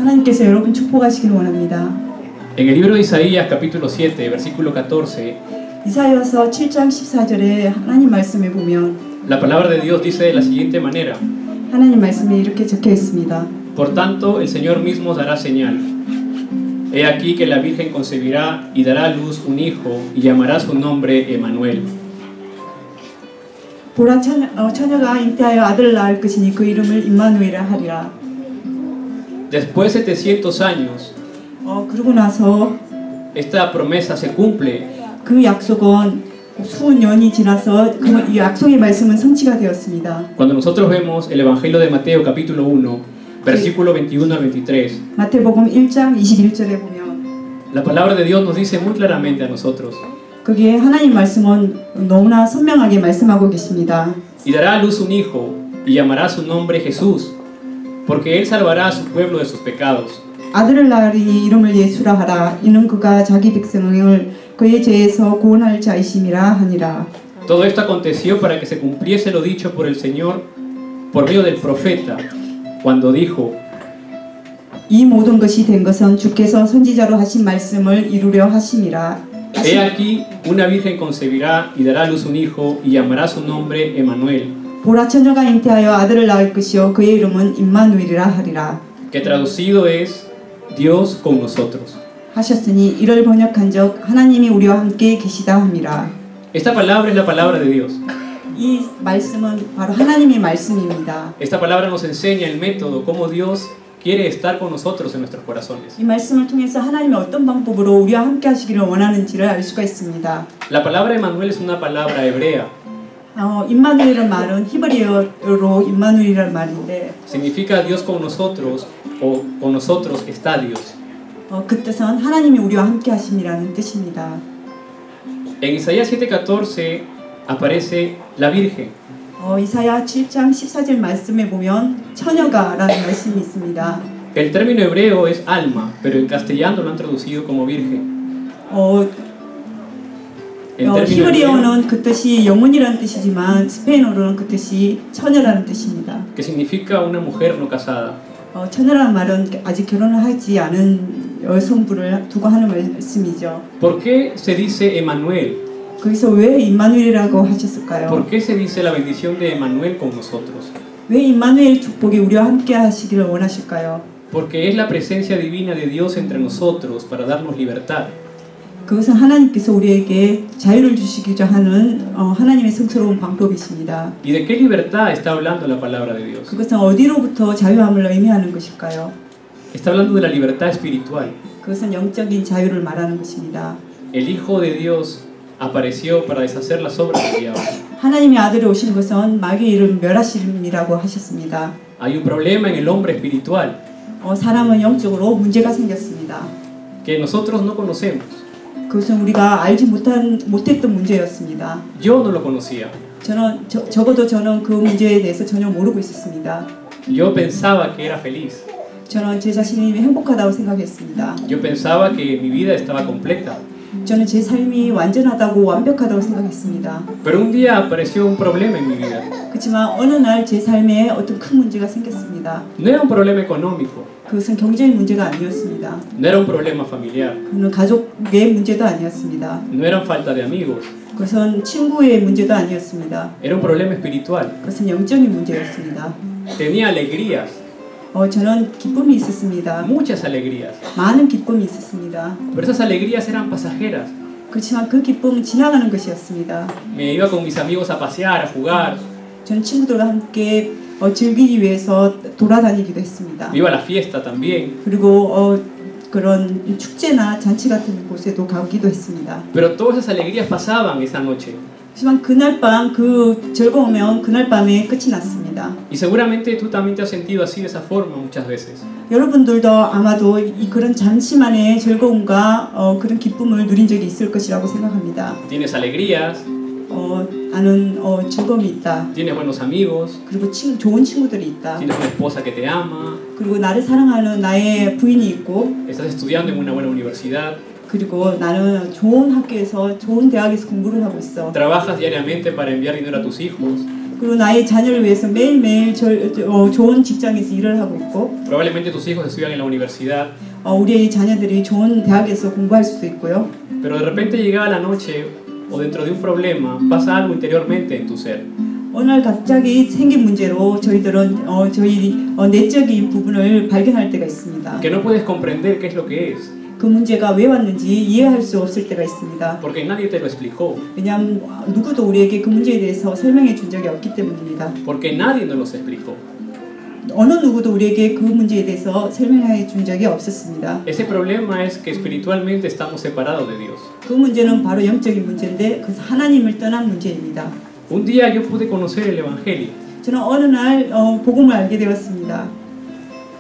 하나님께서 여러분 축복하시길 원합니다. En el libro de Isaías, capítulo 7, versículo 14, 이사야서 7장 14절에 하나님 말씀에 보면 la palabra de Dios dice de la siguiente manera: 하나님 말씀에 이렇게 적혀 있습니다. Por tanto, el Señor mismo dará señal. He aquí que la Virgen concebirá y dará a luz un hijo y llamará su nombre Emmanuel. 보라 처녀가 잉태하여 아들을 낳을 것이니 그 이름을 임마누엘이라 하리라. Después de 700 años, 그러고 나서 esta promesa se cumple. 그 약속은 수년이 지나서 그 약속의 말씀은 성취가 되었습니다. Cuando nosotros vemos el Evangelio de Mateo, capítulo 1, versículo 21 al 23, 마태복음 1장 21절에 보면 la palabra de Dios nos dice muy claramente a nosotros: 거기에 하나님 말씀은 너무나 선명하게 말씀하고 계십니다. Y dará a luz un hijo y llamará su nombre Jesús, porque él salvará a su pueblo de sus pecados. 아들을 낳으리니 이름을 예수라 하라. 이는 그가 자기 백성을 그의 죄에서 구원할 자이심이라 하니라. Todo esto aconteció para que se cumpliese lo dicho por el Señor por medio del profeta, cuando dijo: 이 모든 것이 된 것은 주께서 선지자로 하신 말씀을 이루려 하심이라. He aquí, una virgen concebirá y dará a luz un hijo y llamará su nombre Emmanuel. 보라 처녀가 잉태하여 아들을 낳을 것이요 그의 이름은 임마누엘이라 하리라. Que traducido es Dios con nosotros. 하셨으니 이를 번역한적 하나님이 우리와 함께 계시다 함이라. Esta palabra es la palabra de Dios. 이 말씀은 바로 하나님의 말씀입니다. Esta palabra nos enseña el método, cómo Dios quiere estar con nosotros en nuestros corazones. 이 말씀을 통해서 하나님이 어떤 방법으로 우리와 함께 하시기를 원하는지를 알 수가 있습니다. La palabra Emmanuel es una palabra hebrea. 임마누엘이라는 말은 히브리어로 임마누엘이라는 말인데 Significa Dios con nosotros o con nosotros está Dios. 그 뜻은 하나님이 우리와 함께 하심이라는 뜻입니다. En Isaías 7:14 aparece la Virgen. 이사야 7장 14절 말씀에 보면 처녀가라는 말씀이 있습니다. El término hebreo es alma, pero en castellano lo han traducido como virgen. 히브리어는 그 뜻이 영혼이라는 뜻이지만 스페인어로는 그 뜻이 처녀라는 뜻입니다. Que significa una mujer no casada. 처녀라는 말은 아직 결혼을 하지 않은 여성분을 두고 하는 말씀이죠. ¿Por qué se dice Emmanuel? 거기서 왜 임마누엘이라고 하셨을까요? ¿Por qué se dice la bendición de Emmanuel con nosotros? 왜 임마누엘 축복이 우리와 함께 하시기를 원하실까요? Porque es la presencia divina de Dios entre nosotros para darnos libertad. 그것은 하나님께서 우리에게 자유를 주시고자 하는 하나님의 성스러운 방법이십니다. ¿Y de qué libertad está hablando la palabra de Dios? 그것은 어디로부터 자유함을 의미하는 것일까요? Está hablando de la libertad espiritual. 그것은 영적인 자유를 말하는 것입니다. El Hijo de Dios apareció para deshacer las obras del diablo. 하나님의 아들이 오신 것은 마귀의 일을 멸하심이라고 하셨습니다. Hay un problema en el hombre espiritual 사람은 영적으로 문제가 생겼습니다. que nosotros no conocemos. 그것은 우리가 알지 못했던 문제였습니다. Yo no lo conocía. 적어도 저는 그 문제에 대해서 전혀 모르고 있었습니다. Yo pensaba que era feliz. 저는 제 자신이 행복하다고 생각했습니다. Yo pensaba que mi vida estaba completa. 저는 제 삶이 완전하다고 완벽하다고 생각했습니다. Pero un día apareció un problema en mi vida. 그렇지만 어느 날 제 삶에 어떤 큰 문제가 생겼습니다. No era un problema económico. 그것은 경제의 문제가 아니었습니다. No era un problema familiar. 그는 가족의 문제도 아니었습니다. No era falta de amigos. 그것은 친구의 문제도 아니었습니다. Era un problema espiritual. 그것은 영적인 문제였습니다. Tenía alegrías. 저는 기쁨이 있었습니다. Muchas alegrías. 많은 기쁨이 있었습니다. Pero esas alegrías eran pasajeras. 그렇지만 그 기쁨은 지나가는 것이었습니다. Me iba con mis amigos a pasear, a jugar. 저는 친구들과 함께 즐기기 위해서 돌아다니기도 했습니다. Iba a la fiesta también. 그리고 그런 축제나 잔치 같은 곳에도 가기도 했습니다. Pero todas esas alegrías pasaban esa noche. 하지만 그날 밤 그 즐거우면 그날 밤에 끝이 났습니다. Y seguramente tú también te has sentido así de esa forma muchas veces. 여러분들도 아마도 그런 잠시만의 즐거움과 그런 기쁨을 누린 적이 있을 것이라고 생각합니다. Tienes alegrías. 나는 즐거움이 있다. Tienes buenos amigos. 그리고 좋은 친구들이 있다. Tienes una esposa que te ama. 그리고 나를 사랑하는 나의 부인이 있고. Estás estudiando en una buena universidad. 그리고 나는 좋은 학교에서 좋은 대학에서 공부를 하고 있어. Trabajas diariamente para enviar dinero a tus hijos. 그리고 나의 자녀를 위해서 매일매일 좋은 직장에서 일을 하고 있고 Probablemente tus hijos estudian en la universidad, 우리의 자녀들이 좋은 대학에서 공부할 수도 있고요. pero de repente llegada la noche o dentro de un problema pasa algo interiormente en tu ser. 오늘 갑자기 생긴 문제로 저희들은 저희 내적인 부분을 발견할 때가 있습니다. Que no puedes comprender qué es lo que es, 그 문제가 왜 왔는지 이해할 수 없을 때가 있습니다. porque nadie te lo explicó, 왜냐하면 누구도 우리에게 그 문제에 대해서 설명해 준 적이 없기 때문입니다. porque nadie nos los explicó. 어느 누구도 우리에게 그 문제에 대해서 설명해 준 적이 없었습니다. Ese problema es que espiritualmente estamos separados de Dios. 그 문제는 바로 영적인 문제인데 그 하나님을 떠난 문제입니다. Un día yo pude conocer el Evangelio 저는 어느 날 복음을 알게 되었습니다.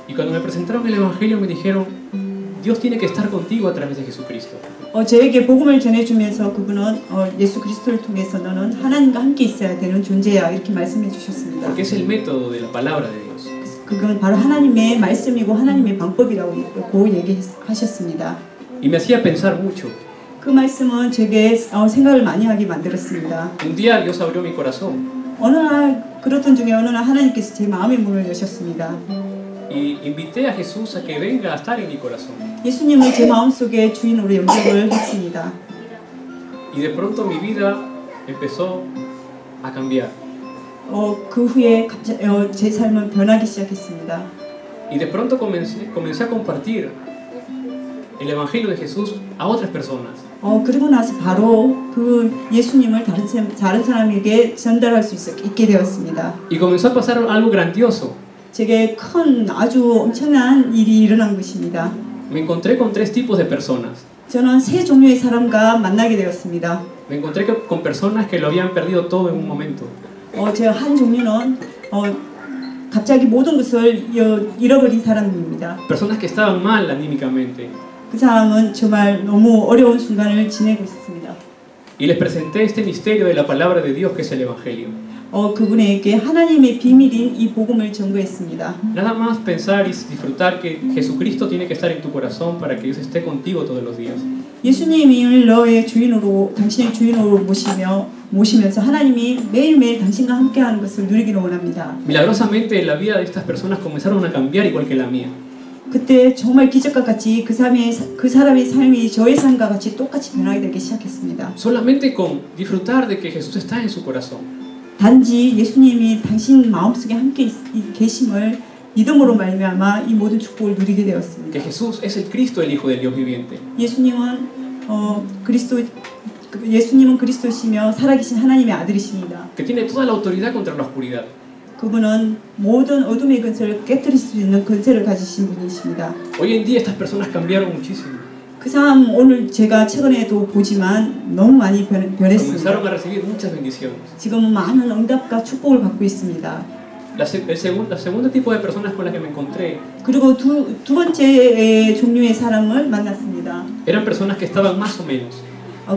y cuando me presentaron el Evangelio me dijeron, Dios tiene que estar contigo a través de Jesucristo. 저에게 복음을 전해주면서 그분은 예수 그리스도를 통해서 너는 하나님과 함께 있어야 되는 존재야 이렇게 말씀해 주셨습니다. Porque es el método de la palabra de Dios. 그건 바로 하나님의 말씀이고 하나님의 방법이라고 얘기하셨습니다. Y me hacía pensar mucho. 그 말씀은 제게 생각을 많이 하게 만들었습니다. Un día Dios abrió mi corazón 어느 날 그러던 중에 어느 날 하나님께서 제 마음의 문을 여셨습니다. y invité a Jesús a que venga a estar en mi corazón. 예수님을 제 마음속에 주인으로 영접을 했습니다. Y de pronto mi vida empezó a cambiar. 그 후에 제 삶은 변하기 시작했습니다. Y de pronto comencé a compartir el Evangelio de Jesús a otras personas. 그리고 나서 바로 그 예수님을 다른 사람에게 전달할 수 있게 되었습니다. Y comenzó a pasar algo grandioso. 제게 큰 아주 엄청난 일이 일어난 것입니다. Me encontré con tres tipos de personas. 저는 세 종류의 사람과 만나게 되었습니다. Me encontré con personas que lo habían perdido todo en un momento. 제 한 종류는 갑자기 모든 것을 잃어버린 사람입니다. Personas que estaban mal anímicamente. 그 사람은 정말 너무 어려운 순간을 지내고 있었습니다. Y les presenté este misterio de la palabra de Dios que es el Evangelio. 그분에게 하나님의 비밀인 이 복음을 전거했습니다. Nada más pensar y disfrutar que Jesucristo tiene que estar en tu corazón para que Dios esté contigo todos los días. 예수님을 너의 주인으로, 당신의 주인으로 모시면서 하나님이 매일매일 당신과 함께하는 것을 누리기를 원합니다. Milagrosamente la vida de estas personas comenzaron a cambiar igual que la mía. 그때 정말 기적과 같이 그 사람의 삶이 저의 삶과 같이 똑같이 변하게 되기 시작했습니다. Solamente con disfrutar de que Jesús está en su corazón. 단지 예수님이 당신 마음속에 함께 계심을 믿음으로 말미암아 이 모든 축복을 누리게 되었습니다. Que Jesús es el Cristo, el Hijo del Dios viviente. 예수님은 그리스도시며 살아계신 하나님의 아들이십니다. Que tiene toda la autoridad contra la oscuridad. 그분은 모든 어둠의 근세를 깨뜨릴 수 있는 근세를 가지신 분이십니다. Hoy en día estas personas cambiaron muchísimo. 그 사람 오늘 제가 최근에도 보지만 너무 많이 변했습니다. Comenzaron a recibir muchas bendiciones. 지금은 많은 응답과 축복을 받고 있습니다. La segunda tipo de personas con las que me encontré 그리고 두 번째 종류의 사람을 만났습니다. eran personas que estaban más o menos.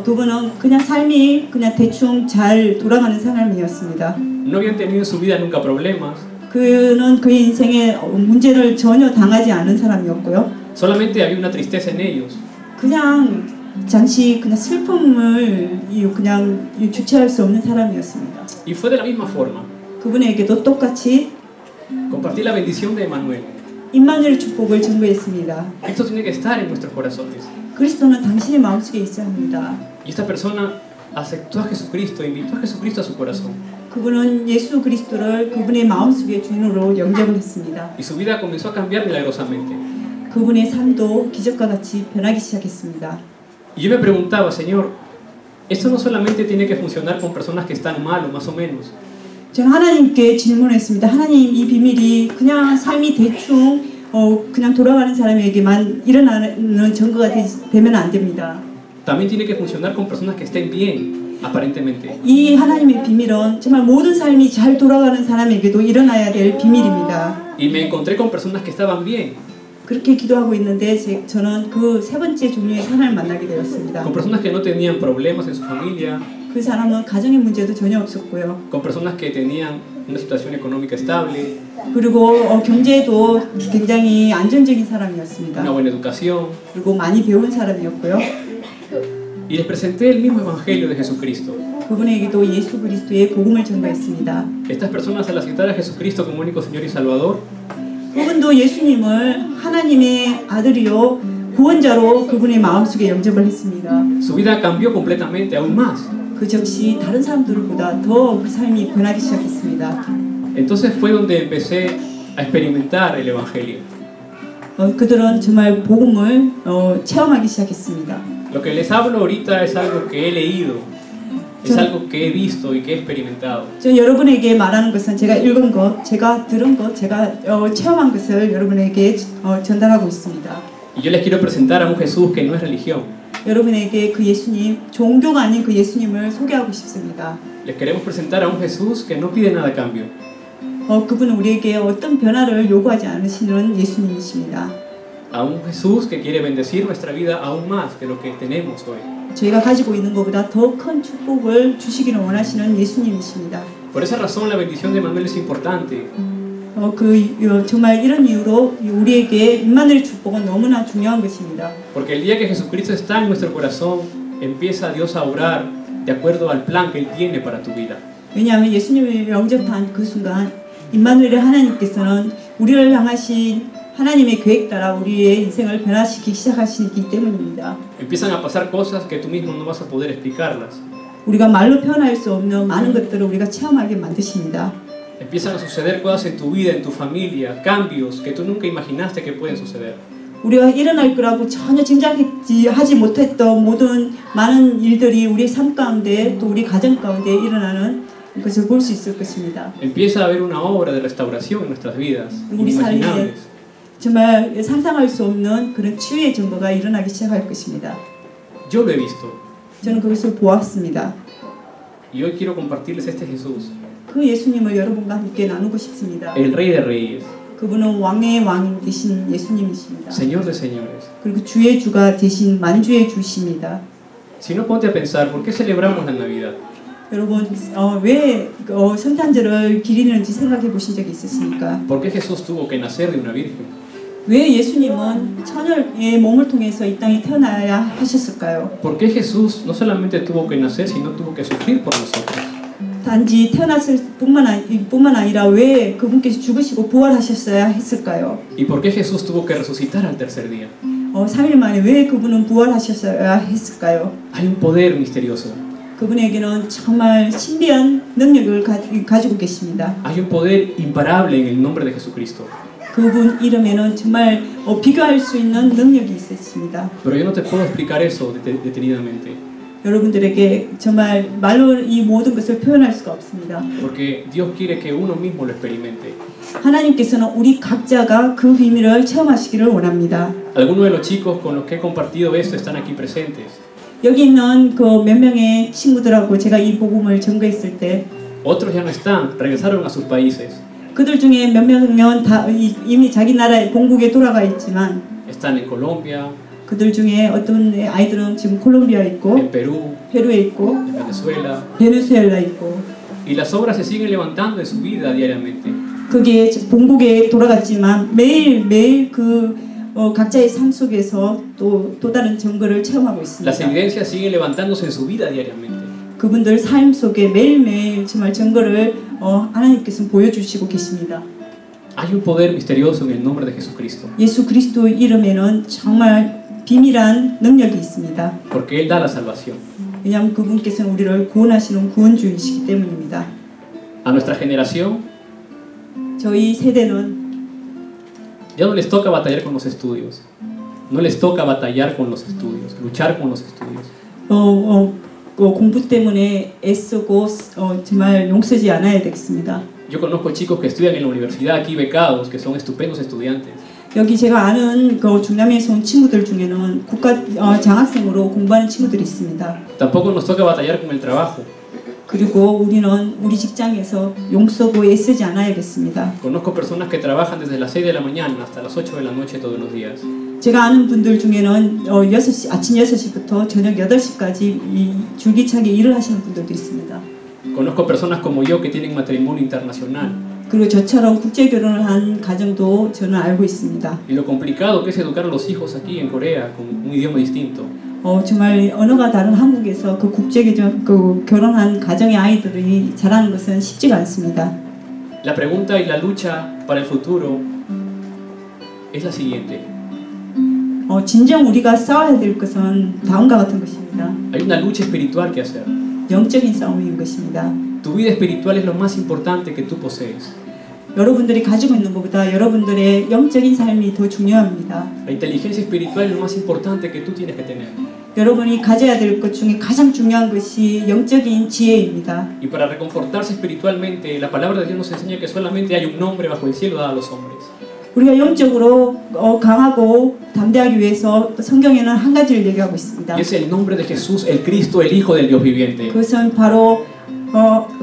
그분은 그냥 삶이 그냥 대충 잘 돌아가는 사람이었습니다. No habían tenido en su vida nunca problemas. 그는 그의 인생에 문제를 전혀 당하지 않은 사람이었고요. Solamente había una tristeza en ellos. 그냥 잠시 그냥 슬픔을 그냥 주체할 수 없는 사람이었습니다. Y fue de la misma forma. 그분에게도 똑같이 Compartí la bendición de Emmanuel. 임마누엘 축복을 전거했습니다. Esto tiene que estar en nuestros corazones. 그리스도는 당신의 마음속에 있어야 합니다. Y esta persona aceptó a Jesucristo, invitó a Jesucristo a su corazón. 그분은 예수 그리스도를 그분의 마음속에 주인으로 영접을 했습니다. Y su vida comenzó a cambiar milagrosamente. 그분의 삶도 기적과 같이 변하기 시작했습니다. Y yo me preguntaba, Señor, esto no solamente tiene que funcionar con personas que están mal o más o menos. 저는 하나님께 질문했습니다. 하나님, 이 비밀이 그냥 삶이 대충 그냥 돌아가는 사람에게만 일어나는 증거가 되면 안 됩니다. También tiene que funcionar con personas que estén bien, aparentemente. 이 하나님의 비밀은 정말 모든 삶이 잘 돌아가는 사람에게도 일어나야 될 비밀입니다. Y me encontré con personas que estaban bien, 그렇게 기도하고 있는데 저는 그 세 번째 종류의 사람을 만나게 되었습니다. con personas que no tenían problemas en su familia, 그 사람은 가정의 문제도 전혀 없었고요. con personas que tenían una situación económica estable, 그리고 경제도 굉장히 안정적인 사람이었습니다. una buena educación. 그리고 많이 배운 사람이었고요. Y les presenté el mismo Evangelio de Jesucristo. 그분에게도 예수 그리스도의 복음을 전가했습니다. Estas personas al aceptar a Jesucristo como único Señor y Salvador, 그분도 예수님을 하나님의 아들이요 구원자로 그분의 마음속에 영접을 했습니다. su vida cambió completamente, aún más. 그 즉시 다른 사람들보다 더 그 삶이 변하기 시작했습니다. Entonces fue donde empecé a experimentar el Evangelio. 그들은 정말 복음을 체험하기 시작했습니다. Lo que les hablo ahorita es algo que he leído, es algo que he visto y que he experimentado. 저 여러분에게 말하는 것은 제가 읽은 것, 제가 들은 것, 제가 체험한 것을 여러분에게 전달하고 있습니다. Y yo les quiero presentar a un Jesús que no es religión. 여러분에게 그 예수님, 종교가 아닌 그 예수님을 소개하고 싶습니다. Les queremos presentar a un Jesús que no pide nada a cambio. 그분은 우리에게 어떤 변화를 요구하지 않으시는 예수님이십니다. A un Jesús que quiere bendecir nuestra vida aún más de lo que tenemos hoy. 저희가 가지고 있는 것보다 더 큰 축복을 주시기를 원하시는 예수님이십니다. Por esa razón la bendición de Manuel es importante. 정말 이런 이유로 우리에게 임마누엘 축복은 너무나 중요한 것입니다. Porque el día que Jesucristo está en nuestro corazón, empieza Dios a obrar de acuerdo al plan que Él tiene para tu vida. 왜냐하면 예수님을 영접한 그 순간 임마누엘의 하나님께서는 우리를 향하신 하나님의 계획 따라 우리의 인생을 변화시키기 시작하시기 때문입니다. Empiezan a pasar cosas que tú mismo no vas a poder explicarlas. 우리가 말로 표현할 수 없는 많은 것들을 우리가 체험하게 만드십니다. Empiezan a suceder cosas en tu vida, en tu familia, cambios que tú nunca imaginaste que pueden suceder. 우리가 일어날 거라고 전혀 짐작하지 못했던 모든 많은 일들이 우리의 삶 가운데 또 우리 가정 가운데 일어나는 것을 볼 수 있을 것입니다. Empieza a haber una obra de restauración en nuestras vidas, 우리 사이에 inimaginables. 정말 상상할 수 없는 그런 치유의 증거가 일어나기 시작할 것입니다. Yo lo he visto. 저는 그것을 보았습니다. Y hoy quiero compartirles este Jesús, 그 예수님을 여러분과 함께 나누고 싶습니다. el Rey de Reyes, 그분은 왕의 왕 되신 예수님이십니다. Señor de Señores. 그리고 주의 주가 되신 만주의 주십니다. Si no, ponte a pensar, ¿por qué celebramos la Navidad? 여러분 왜 성탄절을 기리는지 생각해 보신 적이 있으십니까? ¿Por qué Jesús tuvo que nacer de una virgen? 왜 예수님은 처녀의 몸을 통해서 이 땅에 태어나야 하셨을까요? ¿Por qué Jesús no solamente tuvo que nacer, sino tuvo que sufrir por nosotros? 단지 태어났을 뿐만 아니라 왜 그분께서 죽으시고 부활하셨어야 했을까요? ¿Y por qué Jesús tuvo que resucitar al tercer día? 3일 만에 왜 그분은 부활하셨어야 했을까요? Hay un poder misterioso. 그분에게는 정말 신비한 능력을 가지고 계십니다. Hay un poder imparable en el nombre de Jesucristo. 그분 이름에는 정말 비교할 수 있는 능력이 있습니다. Pero yo no te puedo explicar eso detenidamente. 여러분들에게 정말 말로 이 모든 것을 표현할 수가 없습니다. Porque Dios quiere que uno mismo lo experimente. 하나님께서는 우리 각자가 그 비밀을 체험하시기를 원합니다. Algunos de los chicos con los que he compartido esto están aquí presentes. 여기 있는 그 몇 명의 친구들하고 제가 이 복음을 전거했을 때 Otros ya no están, regresaron a sus países. 그들 중에 몇 명은 다 이미 자기 나라의 본국에 돌아가 있지만 Están en Colombia, 그들 중에 어떤 아이들은 지금 콜롬비아에 있고 en Perú, 페루에 있고 en Venezuela. 베네수엘라에 있고 Y las obras se siguen levantando en su vida diariamente. 그게 본국에 돌아갔지만 매일매일 각자의 삶 속에서 또 다른 증거를 체험하고 있습니다. Las evidencias siguen levantándose en su vida diariamente. 그분들 삶 속에 매일매일 정말 증거를 하나님께서 보여주시고 계십니다. Hay un poder misterioso en el nombre de Jesucristo. 예수 그리스도 이름에는 정말 비밀한 능력이 있습니다. Porque Él da la salvación. 왜냐하면 그분께서는 우리를 구원하시는 구원주이시기 때문입니다. A nuestra generación 저희 세대는 ya no les toca batallar con los estudios. No les toca batallar con los estudios, luchar con los estudios. 공부 때문에 애쓰고 정말 용서지 않아야 되겠습니다. Yo conozco chicos que estudian en la universidad aquí becados, que son estupendos estudiantes. 여기 제가 아는 중남미에서 온 친구들 중에는 국가 장학생으로 공부하는 친구들이 있습니다. Tampoco nos toca batallar con el trabajo. 그리고 우리는 우리 직장에서 용서고 애쓰지 않아야겠습니다. Conozco personas que trabajan desde las 6 de la mañana hasta las 8 de la noche todos los días. 제가 아는 분들 중에는 아침 6시부터 저녁 8시까지 줄기차게 일을 하시는 분들도 있습니다. Conozco personas como yo que tienen matrimonio internacional. 그리고 저처럼 국제 결혼을 한 가정도 저는 알고 있습니다. Y lo complicado que es educar a los hijos aquí en Corea con un idioma distinto. 정말 언어가 다른 한국에서 그 국제 결혼한 가정의 아이들이 자라는 것은 쉽지가 않습니다. La pregunta y la lucha para el futuro es la siguiente. 진정 우리가 싸워야 될 것은 다음과 같은 것입니다. Hay una lucha espiritual que hacer. 영적인 싸움인 것입니다. Tu vida espiritual es lo más importante que tú posees. 여러분들이 가지고 있는 것보다 여러분들의 영적인 삶이 더 중요합니다. La inteligencia espiritual es lo más importante que tú tienes que tener. 여러분이 가져야 될 것 중에 가장 중요한 것이 영적인 지혜입니다. Y para reconfortarse espiritualmente, la palabra de Dios nos enseña que solamente hay un nombre bajo el cielo dado a los hombres. 우리가 영적으로 강하고 담대하기 위해서 성경에는 한 가지를 얘기하고 있습니다. Y es el nombre de Jesús, el Cristo, el Hijo del Dios viviente. 그것은 바로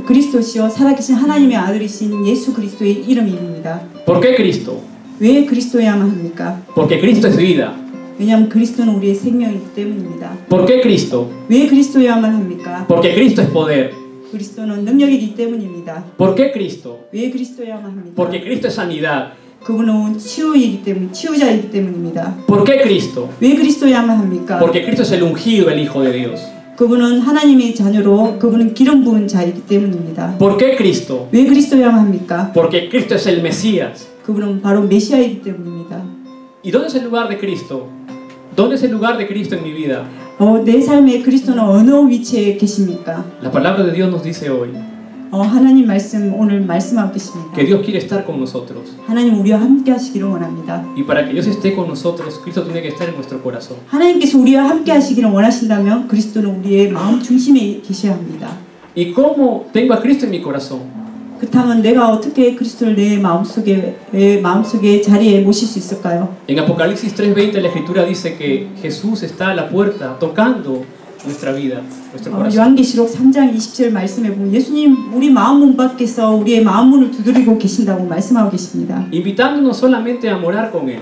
그리스도시요 살아계신 하나님의 아들이신 예수 그리스도의 이름입니다. ¿Por qué Cristo? 왜 그리스도야만 합니까? Porque Cristo es vida. 왜냐하면 그리스도는 우리의 생명이기 때문입니다. ¿Por qué Cristo? 왜 그리스도야만 합니까? Porque Cristo es poder. 그리스도는 능력이기 때문입니다. ¿Por qué Cristo? 왜 그리스도야만 합니까? Porque Cristo es sanidad. 그분은 치유자이기 때문입니다. ¿Por qué Cristo? 왜 그리스도야만 합니까? Porque Cristo es el ungido, el Hijo de Dios. 그분은 하나님의 자녀로 그분은 기름 부은 자이기 때문입니다. ¿Por qué Cristo? 왜 그리스도야만 합니까? Porque Cristo es el Mesías. 그분은 바로 메시아이기 때문입니다. ¿Y dónde es el lugar de Cristo? ¿Dónde es el lugar de Cristo en mi vida? 내 삶에 그리스도는 어느 위치에 계십니까? La palabra de Dios nos dice hoy 하나님 말씀 오늘 말씀하고 계십니다. que Dios quiere estar con nosotros. 하나님 우리와 함께 하시기를 원합니다. Y para que Dios esté con nosotros, Cristo tiene que estar en nuestro corazón. 하나님께서 우리와 함께 하시기를 원하신다면 그리스도는 우리의 마음 중심에 계셔야 합니다. ¿Y cómo tengo a Cristo en mi corazón? 그렇다면 내가 어떻게 그리스도를 내 마음속에 자리에 모실 수 있을까요? En Apocalipsis 3:20 la Escritura dice que Jesús está a la puerta tocando nuestra vida, nuestro corazón. 요한계시록 3장 20절 말씀에 보면 예수님 우리 마음 문 밖에서 우리의 마음 문을 두드리고 계신다고 말씀하고 계십니다. Invitándonos solamente a morar con Él.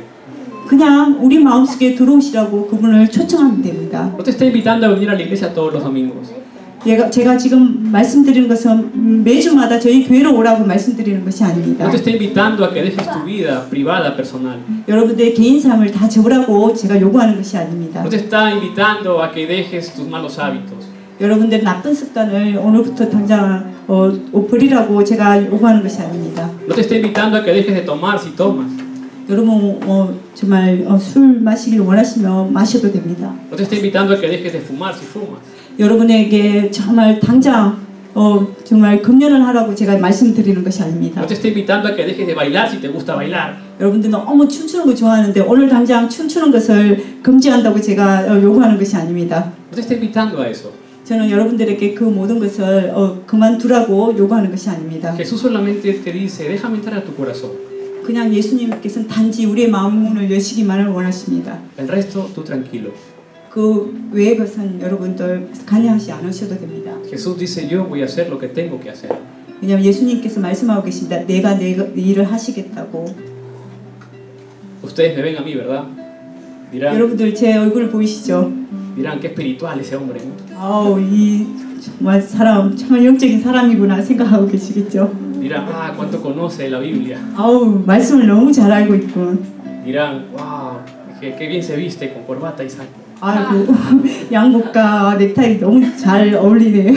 그냥 우리 마음속에 들어오시라고 그분을 초청하면 됩니다. No te está invitando a venir a la iglesia todos los domingos. 제가 지금 말씀드리는 것은 매주마다 저희 교회로 오라고 말씀드리는 것이 아닙니다. No te está invitando a que dejes tu vida privada, personal. 여러분들의 개인 삶을 다 접으라고 제가 요구하는 것이 아닙니다. No te está invitando a que dejes tus malos hábitos. 여러분들의 나쁜 습관을 오늘부터 당장 버리라고 제가 요구하는 것이 아닙니다. No te está invitando a que dejes de tomar si tomas. 여러분 정말 술 마시기를 원하시면 마셔도 됩니다. No te está invitando a que dejes de fumar si fumas. 여러분에게 정말 당장 정말 금연을 하라고 제가 말씀드리는 것이 아닙니다. No te está invitando a que dejes de bailar si te gusta bailar. 여러분들 너무 춤추는 거 좋아하는데 오늘 당장 춤추는 것을 금지한다고 제가 요구하는 것이 아닙니다. No te está invitando a eso. 저는 여러분들에게 그 모든 것을 그만두라고 요구하는 것이 아닙니다. Jesús solamente te dice, déjame entrar a tu corazón. 그냥 예수님께서는 단지 우리의 마음 문을 여시기만을 원하십니다. El resto, tú tranquilo. 그 외의 것은 여러분들 관여하지 않으셔도 됩니다. Jesús dice, yo voy a hacer lo que tengo que hacer. 왜냐하면 예수님께서 말씀하고 계십니다. 내가 내 일을 하시겠다고. Ustedes me ven a mí, ¿verdad? Dirán, 여러분들 제 얼굴 보이시죠? dirán qué espiritual ese hombre, ¿no? 이 정말 정말 영적인 사람이구나 생각하고 계시겠죠? Dirán, cuánto conoce la Biblia. 말씀을 너무 잘 알고 있군. Dirán, wow, qué bien se viste con corbata y saco. 아이고 양복과 넥타이 너무 잘 어울리네.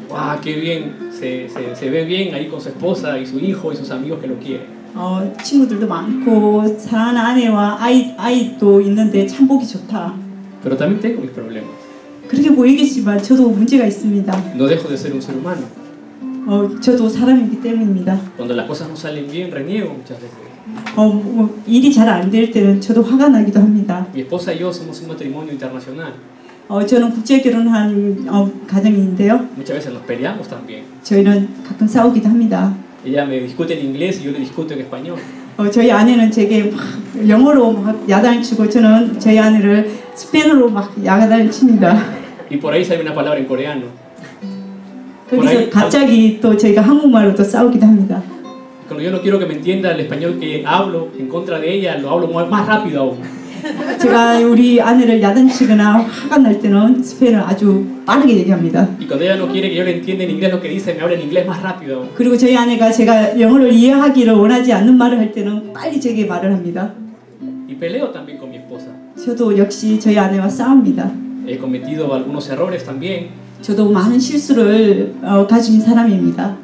Wow, qué bien se ve bien ahí con su esposa y su hijo y sus amigos que lo quieren. 친구들도 많고 사랑하는 아내와 아이도 있는데 참 보기 좋다. Pero también tengo mis problemas. 그렇게 보이겠지만 저도 문제가 있습니다. No dejo de ser un ser humano. 저도 사람이기 때문입니다. Cuando las cosas no salen bien, reniego muchas veces. 일이 잘 안 될 때는 저도 화가 나기도 합니다. Mi esposa y yo somos un matrimonio internacional. 저는 국제 결혼한 가정인데요. Muchas veces nos peleamos también. 저희는 가끔 싸우기도 합니다. Ella me discute en inglés y yo le discuto en español. 저희 아내는 제게 막 영어로 막 야단을 치고 저는 저희 아내를 스페인어로 막 야단을 칩니다. Y por ahí sale una palabra en coreano. 거기서 갑자기 또 저희가 한국말로 또 싸우기도 합니다. Cuando yo no quiero que me entienda el español que hablo en contra de ella, lo hablo más rápido aún. 제가 우리 아내를 야단치거나 화가 날 때는 스페인을 아주 빠르게 얘기합니다. Y cuando ella no quiere que yo le entienda en inglés lo que dice, me habla en inglés más rápido. 그리고 저희 아내가 제가 영어를 이해하기를 원하지 않는 말을 할 때는 빨리 제게 말을 합니다. Y peleo también con mi esposa. 저도 역시 저희 아내와 싸웁니다. He cometido algunos errores también, 저도 많은 실수를 가진 사람입니다.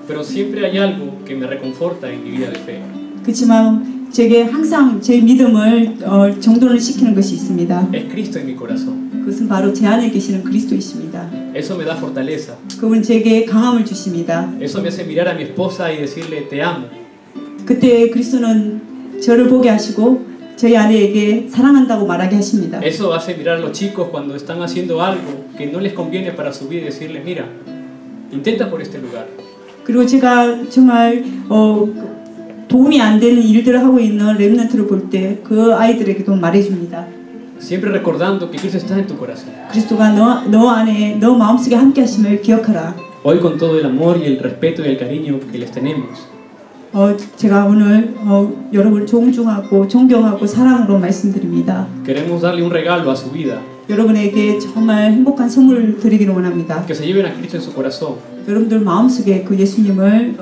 pero siempre hay algo que me reconforta en mi vida de fe. 그렇지만 제게 항상 제 믿음을 정돈을 시키는 것이 있습니다. Es Cristo en mi corazón. 그것은 바로 제 안에 계시는 그리스도이십니다. Eso me da fortaleza. 그분은 제게 강함을 주십니다. Eso me hace mirar a mi esposa y decirle te amo. 그때 그리스도는 저를 보게 하시고 저희 아내에게 사랑한다고 말하게 하십니다. Eso hace mirar a los chicos cuando están haciendo algo que no les conviene para su vida y decirles mira, intenta por este lugar. 그리고 제가 정말 도움이 안 되는 일들을 하고 있는 렘넌트를 볼 때 그 아이들에게도 말해줍니다. Siempre recordando que Cristo está en tu corazón. 그리스도가 너 안에 너 마음속에 함께 하심을 기억하라. Hoy con todo el amor y el respeto y el cariño que les tenemos. 제가 오늘 여러분 존중하고 존경하고 사랑으로 말씀드립니다. Queremos darle un regalo a su vida. 여러분에게 정말 행복한 선물을 드리기를 원합니다. Que se lleven a Cristo en su corazón. 여러분들 마음속에 그 예수님을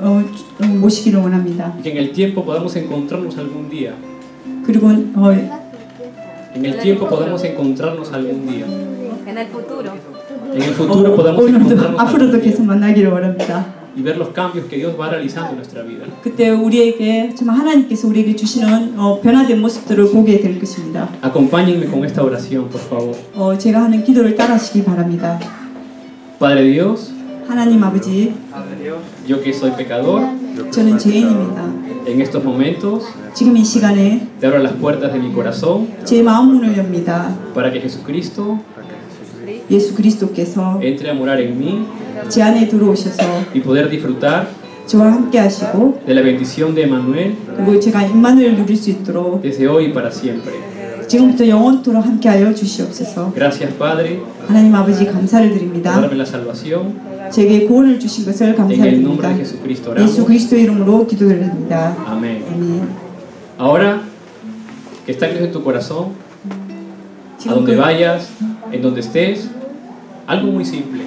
모시기를 원합니다. Y que en el tiempo podamos encontrarnos algún día. 그리고 En el tiempo podamos encontrarnos algún día. En el futuro. En el futuro podamos 오늘도 encontrarnos 앞으로도 algún 계속 día. 만나기를 원합니다. Y ver los cambios que Dios va realizando en nuestra vida. 그때 우리에게 정말 하나님께서 우리에게 주시는 변화된 모습들을 보게 될 것입니다. Acompáñenme con esta oración, por favor. 제가 하는 기도를 따라하시기 바랍니다. Padre Dios, 하나님 아버지, yo que soy pecador, 저는 죄인입니다. en estos momentos 지금 이 시간에 te abro las puertas de mi corazón 제 마음 문을 엽니다. para que Jesucristo 예수 그리스도께서 entre a morar en mí 제 안에 들어오셔서 y poder disfrutar 저와 함께 하시고 de la bendición de Emmanuel 그리고 제가 임마누엘 누릴 수 있도록 desde hoy y para siempre. 지금부터 영원토록 함께하여 주시옵소서. Gracias, Padre, 하나님 아버지 감사를 por 드립니다. darme la salvación. 제게 구원을 주신 것을 En el nombre 감사드립니다. de Jesucristo 예수 oramos. 그리스도의 이름으로 기도드립니다. Amén. 아멘. Ahora que está Cristo en tu corazón, a 지금 donde 그, vayas, en donde estés, algo muy simple.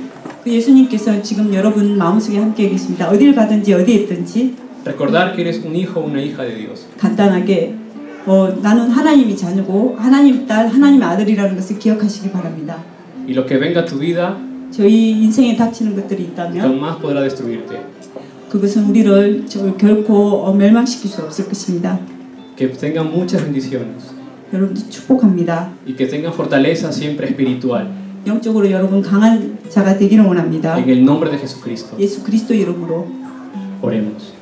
그 예수님께서 지금 여러분 마음속에 함께 계십니다. 어딜 가든지 어디에 있든지 Recordar que eres un hijo o una hija de Dios. 간단하게 나는 하나님의 자녀고 하나님 딸, 하나님의 아들이라는 것을 기억하시기 바랍니다. Y lo que venga a tu vida 저희 인생에 닥치는 것들이 있다면 jamás podrá destruirte. 그것은 우리를 결코 멸망시킬 수 없을 것입니다. Que tengan muchas bendiciones 여러분도 축복합니다. y que tengan fortaleza siempre espiritual. 영적으로 여러분 강한 자가 되기를 원합니다. En el nombre de Jesucristo. 예수 그리스도 이름으로 Oremos.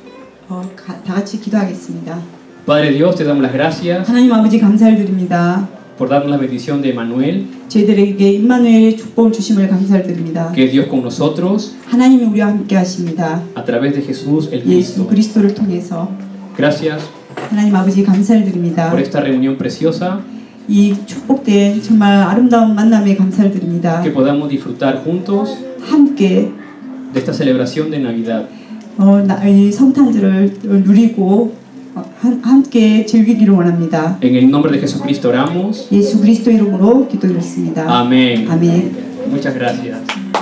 다 같이 기도하겠습니다. Padre Dios, te damos las gracias 하나님 아버지 감사를 드립니다. por darnos la bendición de Emmanuel, 저희들에게 임마누엘의 축복을 주심을 감사를 드립니다. que es Dios con nosotros 하나님이 우리와 함께 하십니다. a través de Jesús el 예수 Cristo. 그리스도를 통해서 Gracias 하나님 아버지 감사를 드립니다. por esta reunión preciosa, 이 축복된 정말 아름다운 만남에 감사를 드립니다. que podamos disfrutar juntos 함께 de esta celebración de Navidad. 이 성탄절을 누리고 함께 즐기기를 원합니다. En el nombre de Jesucristo oramos. 예수 그리스도 이름으로 기도드렸습니다. Amén. 아멘. Muchas gracias.